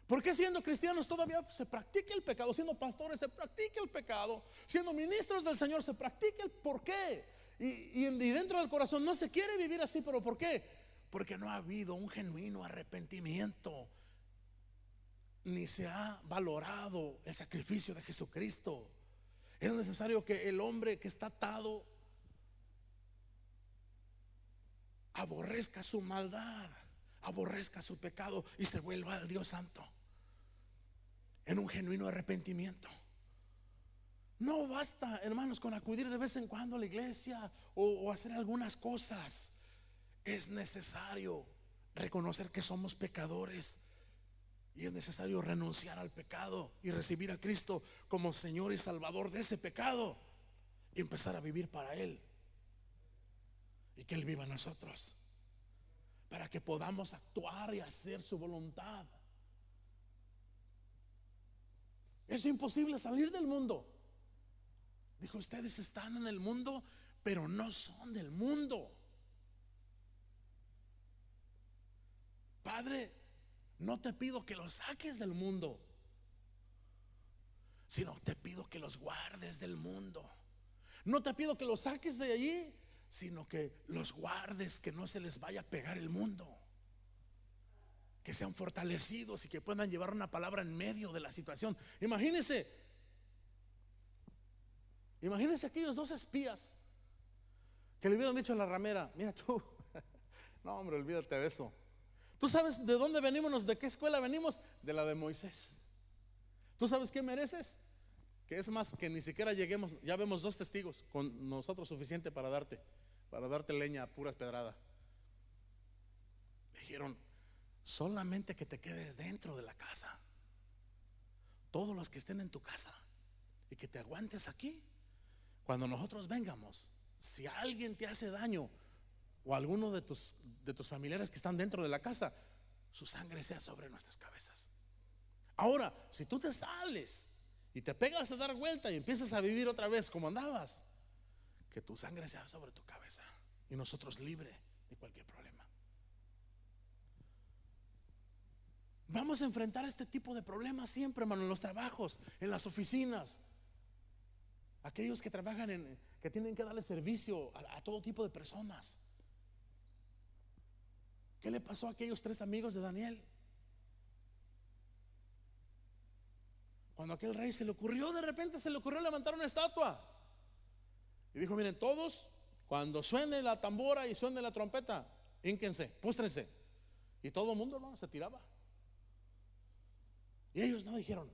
¿Por qué siendo cristianos todavía se practica el pecado? Siendo pastores se practica el pecado. Siendo ministros del Señor se practica el por qué. Y dentro del corazón no se quiere vivir así. ¿Pero por qué? Porque no ha habido un genuino arrepentimiento, ni se ha valorado el sacrificio de Jesucristo. Es necesario que el hombre que está atado aborrezca su maldad, aborrezca su pecado y se vuelva al Dios Santo en un genuino arrepentimiento. No basta, hermanos, con acudir de vez en cuando a la iglesia o hacer algunas cosas. Es necesario reconocer que somos pecadores y es necesario renunciar al pecado y recibir a Cristo como Señor y Salvador de ese pecado y empezar a vivir para Él y que Él viva en nosotros, para que podamos actuar y hacer su voluntad. Es imposible salir del mundo. Dijo, ustedes están en el mundo, pero no son del mundo. Padre, no te pido que los saques del mundo, sino te pido que los guardes del mundo. No te pido que los saques de allí, sino que los guardes, que no se les vaya a pegar el mundo, que sean fortalecidos y que puedan llevar una palabra en medio de la situación. Imagínense aquellos dos espías que le hubieran dicho a la ramera: mira tú, no hombre, olvídate de eso, ¿Tú sabes de dónde venimos? ¿De qué escuela venimos? De la de Moisés. ¿Tú sabes qué mereces? Que es más, que ni siquiera lleguemos. Ya vemos 2 testigos, con nosotros suficiente para darte leña a puras pedradas. Dijeron, solamente que te quedes dentro de la casa. Todos los que estén en tu casa y que te aguantes aquí. Cuando nosotros vengamos, si alguien te hace daño o alguno de tus familiares que están dentro de la casa, su sangre sea sobre nuestras cabezas. Ahora, si tú te sales y te pegas a dar vuelta y empiezas a vivir otra vez como andabas, que tu sangre sea sobre tu cabeza y nosotros libre de cualquier problema. Vamos a enfrentar este tipo de problemas siempre, hermano, en los trabajos, en las oficinas. Aquellos que trabajan que tienen que darle servicio a todo tipo de personas. ¿Qué le pasó a aquellos 3 amigos de Daniel? Cuando aquel rey de repente se le ocurrió levantar una estatua. Y dijo, miren, todos, cuando suene la tambora y suene la trompeta, hínquense, póstrense. Y todo el mundo, hermano, se tiraba. Y ellos no dijeron,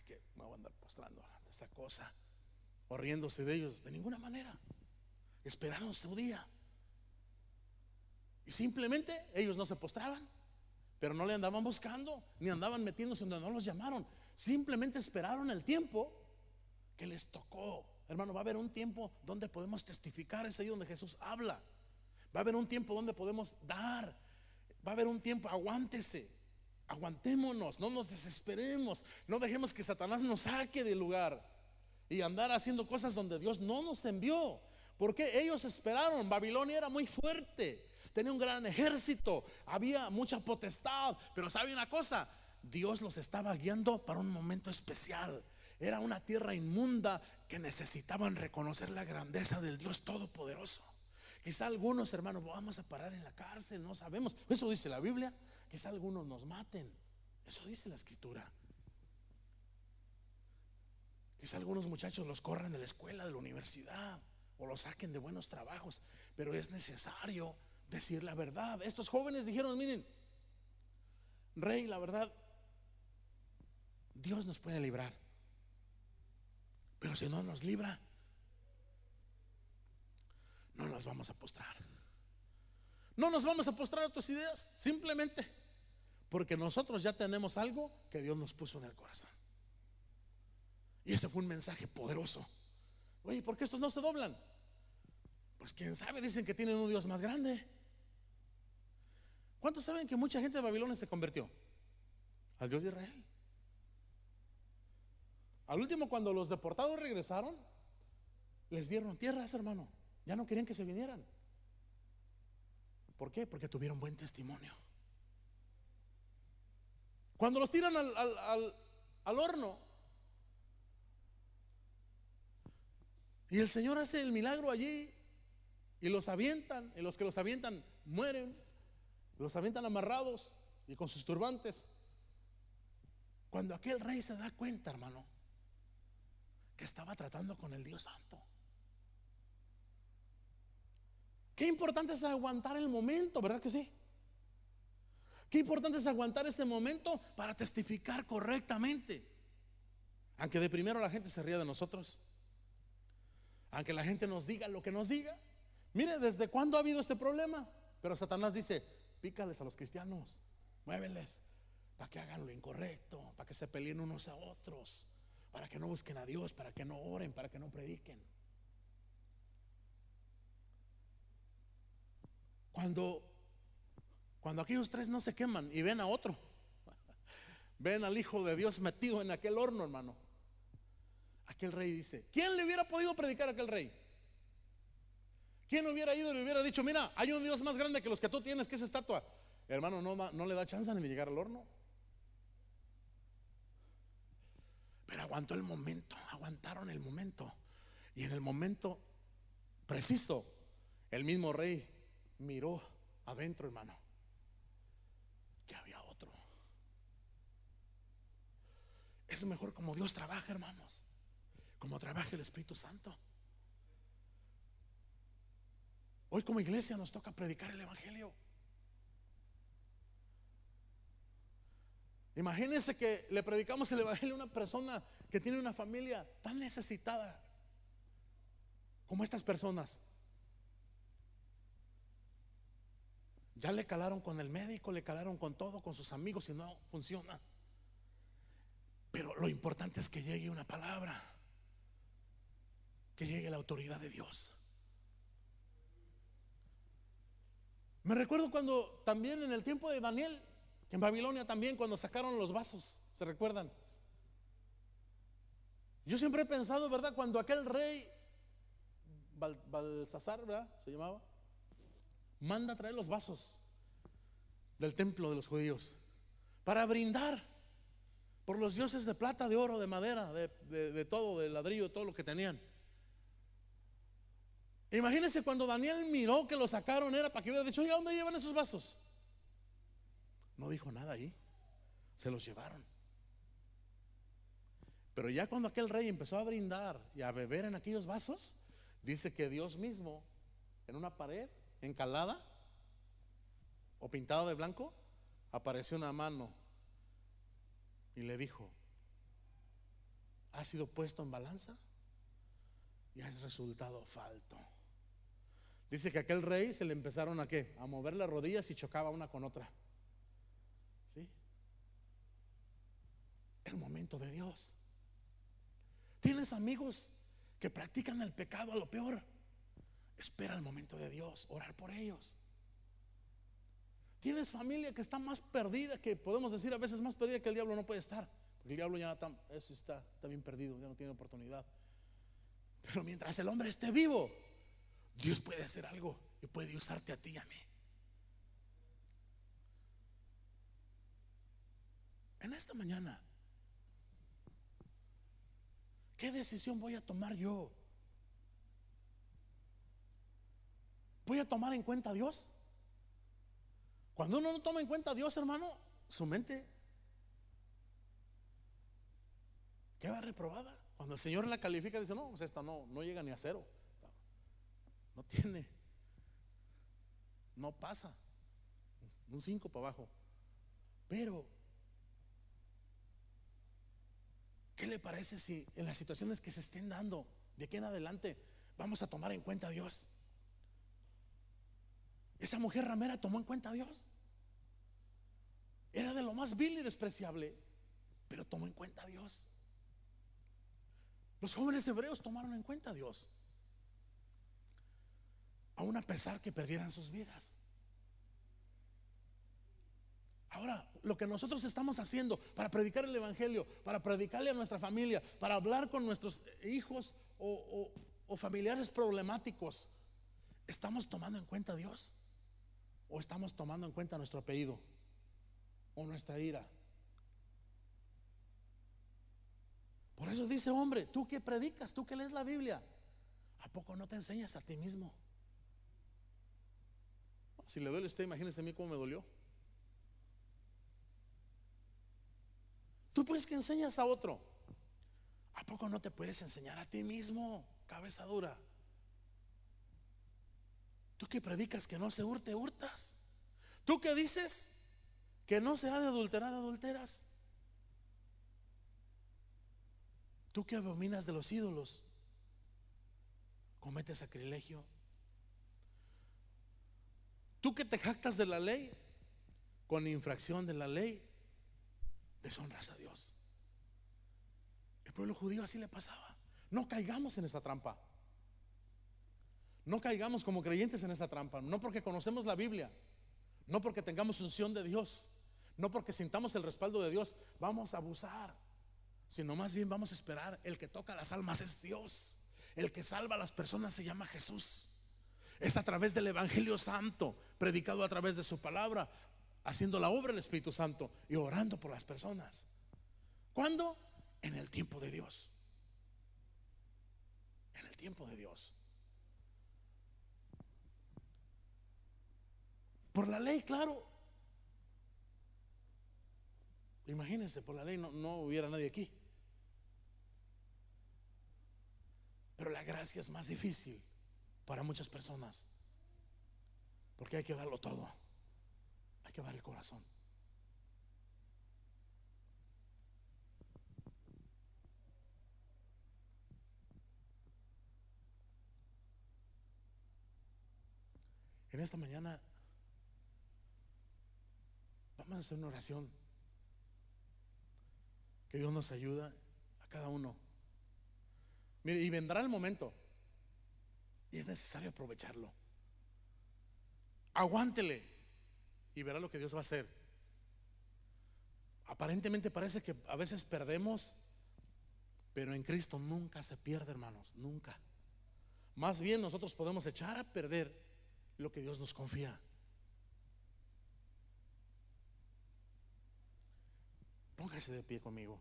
que me voy a andar postrando ante esta cosa, o riéndose de ellos. De ninguna manera. Esperaron su día. Y simplemente ellos no se postraban, pero no le andaban buscando, ni andaban metiéndose donde no los llamaron. Simplemente esperaron el tiempo que les tocó. Hermano, va a haber un tiempo donde podemos testificar. Es ahí donde Jesús habla. Va a haber un tiempo donde podemos dar. Va a haber un tiempo, aguántese. Aguantémonos, no nos desesperemos. No dejemos que Satanás nos saque del lugar y andar haciendo cosas donde Dios no nos envió. Porque ellos esperaron. Babilonia era muy fuerte, tenía un gran ejército, había mucha potestad. Pero ¿sabe una cosa? Dios los estaba guiando para un momento especial. Era una tierra inmunda que necesitaban reconocer la grandeza del Dios Todopoderoso. Quizá algunos, hermanos, vamos a parar en la cárcel, no sabemos. Eso dice la Biblia. Quizá algunos nos maten. Eso dice la Escritura. Quizá algunos muchachos los corran de la escuela, de la universidad, o los saquen de buenos trabajos. Pero es necesario decir la verdad. Estos jóvenes dijeron, miren, Rey, la verdad, Dios nos puede librar, pero si no nos libra, no nos vamos a postrar. No nos vamos a postrar a tus ideas, simplemente porque nosotros ya tenemos algo que Dios nos puso en el corazón. Y ese fue un mensaje poderoso. Oye, ¿por qué estos no se doblan? Pues quién sabe, dicen que tienen un Dios más grande. ¿Cuántos saben que mucha gente de Babilonia se convirtió al Dios de Israel? Al último, cuando los deportados regresaron, les dieron tierras, hermano. Ya no querían que se vinieran. ¿Por qué? Porque tuvieron buen testimonio. Cuando los tiran al horno y el Señor hace el milagro allí y los avientan, y los que los avientan mueren, los avientan amarrados y con sus turbantes. Cuando aquel rey se da cuenta, hermano, que estaba tratando con el Dios Santo. Qué importante es aguantar el momento, ¿verdad que sí? Qué importante es aguantar ese momento para testificar correctamente. Aunque de primero la gente se ría de nosotros, aunque la gente nos diga lo que nos diga. Mire, ¿desde cuándo ha habido este problema? Pero Satanás dice, pícales a los cristianos, muéveles, para que hagan lo incorrecto, para que se peleen unos a otros, para que no busquen a Dios, para que no oren, para que no prediquen. Cuando aquellos 3 no se queman y ven a otro, ven al Hijo de Dios metido en aquel horno, hermano, aquel rey dice, ¿quién le hubiera podido predicar a aquel rey? ¿Quién hubiera ido y le hubiera dicho, mira, hay un Dios más grande que los que tú tienes, que esa estatua? Hermano, no le da chance ni de llegar al horno. Pero aguantó el momento, aguantaron el momento. Y en el momento preciso, el mismo rey miró adentro, hermano, que había otro. Es mejor como Dios trabaja, hermanos, como trabaja el Espíritu Santo. Hoy como iglesia nos toca predicar el Evangelio. Imagínense que le predicamos el evangelio a una persona que tiene una familia tan necesitada como estas personas. Ya le calaron con el médico, le calaron con todo, con sus amigos y no funciona. Pero lo importante es que llegue una palabra, que llegue la autoridad de Dios. Me recuerdo cuando también en el tiempo de Daniel, en Babilonia también, cuando sacaron los vasos, ¿se recuerdan? Yo siempre he pensado, ¿verdad? Cuando aquel rey Balsasar, ¿verdad? Se llamaba, manda a traer los vasos del templo de los judíos para brindar por los dioses de plata, de oro, de madera, de todo, de ladrillo, de todo lo que tenían. Imagínense cuando Daniel miró que lo sacaron, era para que hubiera dicho: oiga, ¿dónde llevan esos vasos? No dijo nada ahí, se los llevaron. Pero ya cuando aquel rey empezó a brindar y a beber en aquellos vasos, dice que Dios mismo, en una pared encalada o pintada de blanco, apareció una mano y le dijo: has sido puesto en balanza y has resultado falto. Dice que aquel rey se le empezaron a ¿qué? A mover las rodillas y chocaba una con otra. ¿Sí? El momento de Dios. ¿Tienes amigos que practican el pecado a lo peor? Espera el momento de Dios, orar por ellos. ¿Tienes familia que está más perdida, que podemos decir a veces más perdida que el diablo no puede estar? Porque el diablo ya está bien perdido, ya no tiene oportunidad. Pero mientras el hombre esté vivo, Dios puede hacer algo y puede usarte a ti y a mí. En esta mañana, ¿qué decisión voy a tomar yo? ¿Voy a tomar en cuenta a Dios? Cuando uno no toma en cuenta a Dios, hermano, su mente queda reprobada. Cuando el Señor la califica, dice: no, pues esta no llega ni a cero. No tiene, no pasa, un 5 para abajo. Pero ¿qué le parece si en las situaciones que se estén dando de aquí en adelante vamos a tomar en cuenta a Dios? Esa mujer ramera tomó en cuenta a Dios. Era de lo más vil y despreciable, pero tomó en cuenta a Dios. Los jóvenes hebreos tomaron en cuenta a Dios, aun a pesar que perdieran sus vidas. Ahora, lo que nosotros estamos haciendo para predicar el evangelio, para predicarle a nuestra familia, para hablar con nuestros hijos o familiares problemáticos, ¿estamos tomando en cuenta a Dios? ¿O estamos tomando en cuenta nuestro apellido o nuestra ira? Por eso dice: hombre, tú que predicas, tú que lees la Biblia, ¿a poco no te enseñas a ti mismo? Si le duele a usted, imagínese a mí cómo me dolió. Tú pues que enseñas a otro, ¿a poco no te puedes enseñar a ti mismo? Cabeza dura. Tú que predicas que no se hurte, hurtas. Tú que dices que no se ha de adulterar, adulteras. Tú que abominas de los ídolos, cometes sacrilegio. Tú que te jactas de la ley, con infracción de la ley, deshonras a Dios. El pueblo judío así le pasaba. No caigamos en esa trampa. No caigamos como creyentes en esa trampa. No porque conocemos la Biblia, no porque tengamos unción de Dios, no porque sintamos el respaldo de Dios, vamos a abusar, sino más bien vamos a esperar. El que toca las almas es Dios. El que salva a las personas se llama Jesús. Es a través del Evangelio Santo, predicado a través de su palabra, haciendo la obra del Espíritu Santo y orando por las personas. ¿Cuándo? En el tiempo de Dios. En el tiempo de Dios. Por la ley, claro. Imagínense, por la ley no hubiera nadie aquí. Pero la gracia es más difícil para muchas personas, porque hay que darlo todo. Hay que dar el corazón. en esta mañana vamos a hacer una oración. Que Dios nos ayuda a cada uno. Mire, y vendrá el momento y es necesario aprovecharlo. Aguántele y verá lo que Dios va a hacer. Aparentemente parece que a veces perdemos, pero en Cristo nunca se pierde, hermanos, nunca. Más bien nosotros podemos echar a perder lo que Dios nos confía. Póngase de pie conmigo.